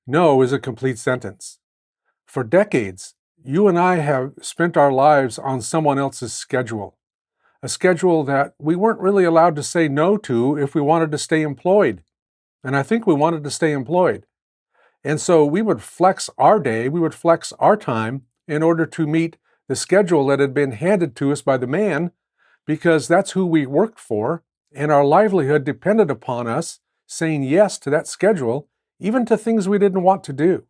No is a complete sentence. For decades, you and I have spent our lives on someone else's schedule, a schedule that we weren't really allowed to say no to if we wanted to stay employed. And I think we wanted to stay employed. And so we would flex our day, we would flex our time in order to meet the schedule that had been handed to us by the man, because that's who we worked for, and our livelihood depended upon us saying yes to that schedule, even to things we didn't want to do.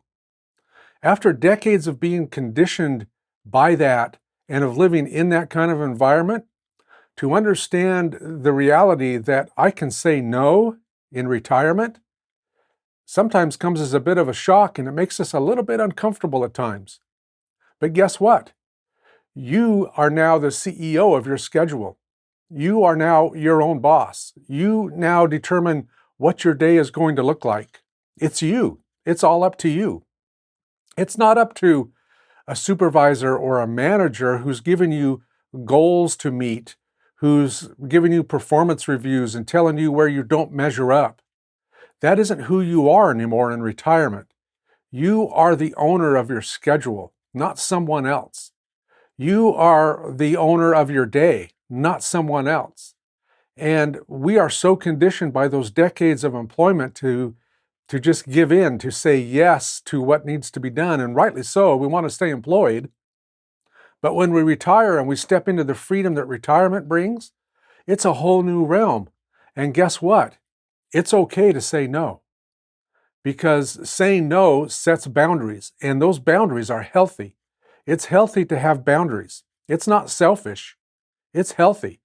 After decades of being conditioned by that and of living in that kind of environment, to understand the reality that I can say no in retirement sometimes comes as a bit of a shock, and it makes us a little bit uncomfortable at times. But guess what? You are now the CEO of your schedule. You are now your own boss. You now determine what your day is going to look like. It's you. It's all up to you. It's not up to a supervisor or a manager who's given you goals to meet, who's giving you performance reviews and telling you where you don't measure up. That isn't who you are anymore in retirement. You are the owner of your schedule, not someone else. You are the owner of your day, not someone else. And we are so conditioned by those decades of employment to just give in, to say yes to what needs to be done. And rightly so, we want to stay employed. But when we retire and we step into the freedom that retirement brings, it's a whole new realm. And guess what? It's okay to say no, because saying no sets boundaries, and those boundaries are healthy. It's healthy to have boundaries. It's not selfish. It's healthy.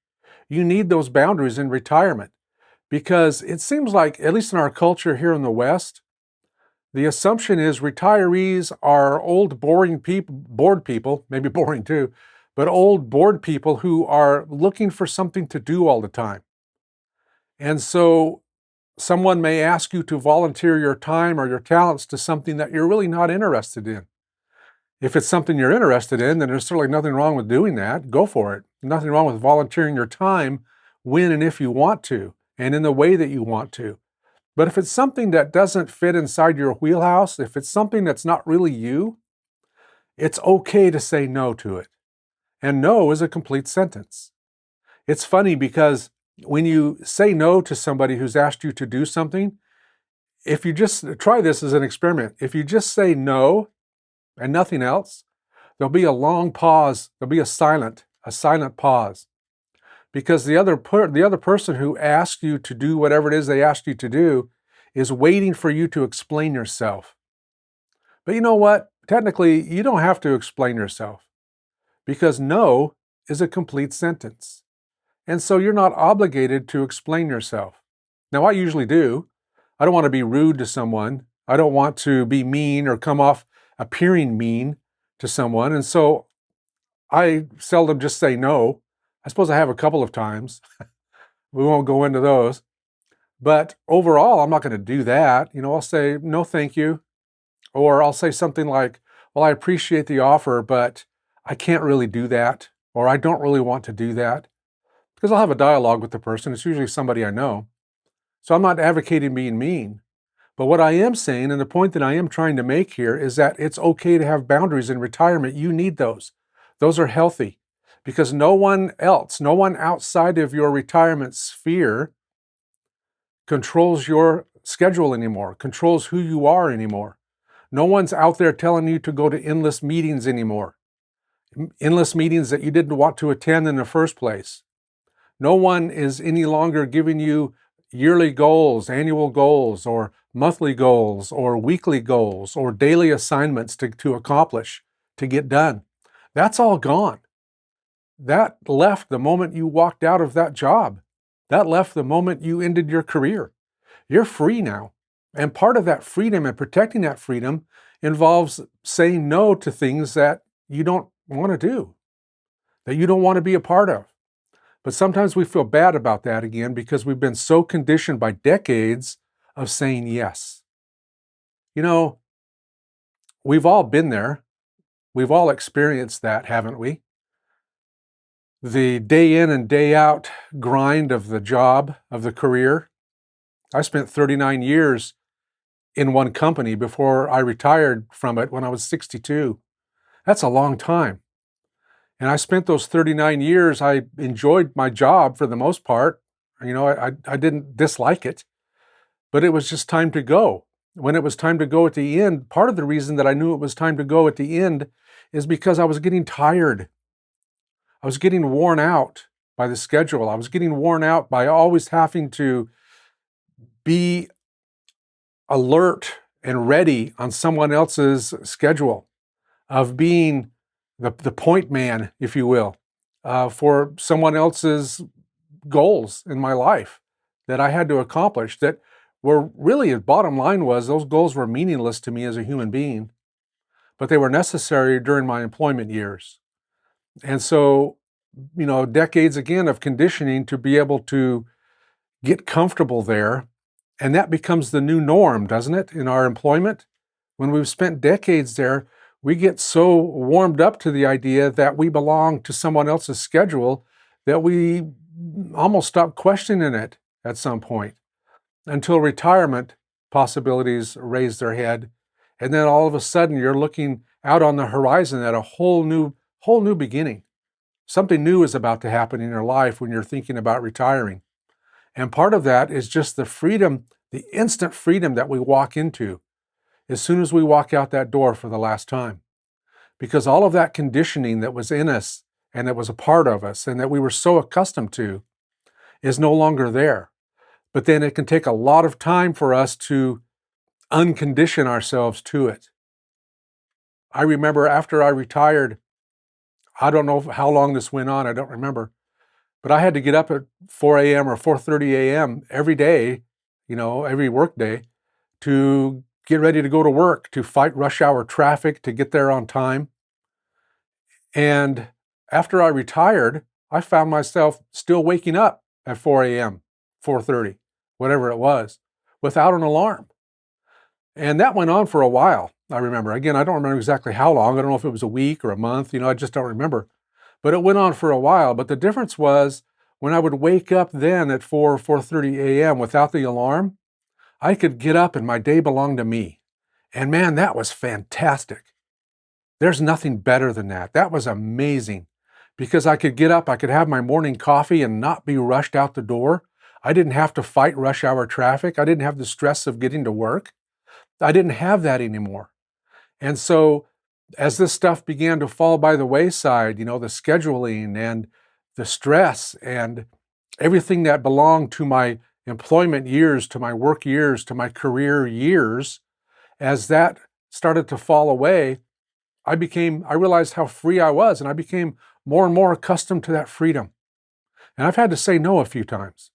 You need those boundaries in retirement, because it seems like, at least in our culture here in the West, the assumption is retirees are old, boring people, bored people, maybe boring too, but old, bored people who are looking for something to do all the time. And so someone may ask you to volunteer your time or your talents to something that you're really not interested in. If it's something you're interested in, then there's certainly nothing wrong with doing that. Go for it. Nothing wrong with volunteering your time when and if you want to, and in the way that you want to. But if it's something that doesn't fit inside your wheelhouse, if it's something that's not really you, it's okay to say no to it. And no is a complete sentence. It's funny because when you say no to somebody who's asked you to do something, if you just try this as an experiment, if you just say no and nothing else, there'll be a long pause. There'll be a silent pause, because the other person who asked you to do whatever it is they asked you to do is waiting for you to explain yourself. But you know what? Technically, you don't have to explain yourself, because no is a complete sentence. And so you're not obligated to explain yourself. Now, I usually do. I don't want to be rude to someone. I don't want to be mean or come off appearing mean to someone. And so I seldom just say no. I suppose I have a couple of times. We won't go into those. But overall, I'm not going to do that. I'll say, no, thank you. Or I'll say something like, well, I appreciate the offer, but I can't really do that. Or I don't really want to do that. Because I'll have a dialogue with the person. It's usually somebody I know. So I'm not advocating being mean. But what I am saying, and the point that I am trying to make here, is that it's okay to have boundaries in retirement. You need those. Those are healthy, because no one else, no one outside of your retirement sphere controls your schedule anymore, controls who you are anymore. No one's out there telling you to go to endless meetings anymore, endless meetings that you didn't want to attend in the first place. No one is any longer giving you yearly goals, annual goals, or monthly goals, or weekly goals, or daily assignments to accomplish, to get done. That's all gone. That left the moment you walked out of that job. That left the moment you ended your career. You're free now. And part of that freedom and protecting that freedom involves saying no to things that you don't want to do, that you don't want to be a part of. But sometimes we feel bad about that again, because we've been so conditioned by decades of saying yes. We've all been there. We've all experienced that, haven't we? The day in and day out grind of the job, of the career. I spent 39 years in one company before I retired from it when I was 62. That's a long time. And I spent those 39 years, I enjoyed my job for the most part. I didn't dislike it, but it was just time to go. When it was time to go at the end, part of the reason that I knew it was time to go at the end is because I was getting tired. I was getting worn out by the schedule. I was getting worn out by always having to be alert and ready on someone else's schedule, of being the point man, if you will, for someone else's goals in my life that I had to accomplish, that were really, the bottom line was, those goals were meaningless to me as a human being, but they were necessary during my employment years. And so, decades again of conditioning to be able to get comfortable there. And that becomes the new norm, doesn't it, in our employment? When we've spent decades there, we get so warmed up to the idea that we belong to someone else's schedule that we almost stop questioning it at some point, until retirement possibilities raise their head. And then all of a sudden you're looking out on the horizon at a whole new beginning. Something new is about to happen in your life when you're thinking about retiring. And part of that is just the freedom, the instant freedom that we walk into as soon as we walk out that door for the last time. Because all of that conditioning that was in us and that was a part of us and that we were so accustomed to is no longer there. But then it can take a lot of time for us to uncondition ourselves to it. I remember after I retired, I don't know how long this went on, I don't remember, but I had to get up at 4 a.m. or 4:30 a.m. every day, every work day, to get ready to go to work, to fight rush hour traffic, to get there on time. And after I retired, I found myself still waking up at 4 a.m., 4:30, whatever it was, without an alarm. And that went on for a while, I remember. Again, I don't remember exactly how long. I don't know if it was a week or a month, I just don't remember. But it went on for a while. But the difference was, when I would wake up then at 4:30 a.m. without the alarm, I could get up and my day belonged to me. And man, that was fantastic. There's nothing better than that. That was amazing, because I could get up, I could have my morning coffee and not be rushed out the door. I didn't have to fight rush hour traffic. I didn't have the stress of getting to work. I didn't have that anymore. And so as this stuff began to fall by the wayside, the scheduling and the stress and everything that belonged to my employment years, to my work years, to my career years, as that started to fall away, I realized how free I was, and I became more and more accustomed to that freedom. And I've had to say no a few times.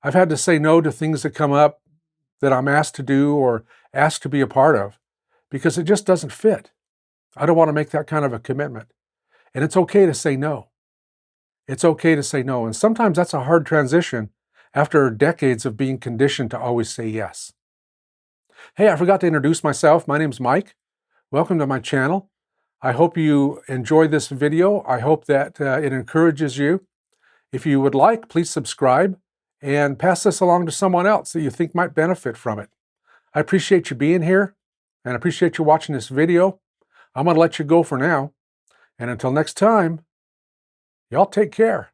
I've had to say no to things that come up that I'm asked to do or asked to be a part of, because it just doesn't fit. I don't want to make that kind of a commitment. And it's okay to say no. It's okay to say no. And sometimes that's a hard transition after decades of being conditioned to always say yes. Hey, I forgot to introduce myself. My name's Mike. Welcome to my channel. I hope you enjoyed this video. I hope that it encourages you. If you would like, please subscribe and pass this along to someone else that you think might benefit from it. I appreciate you being here and appreciate you watching this video. I'm going to let you go for now. And until next time, y'all take care.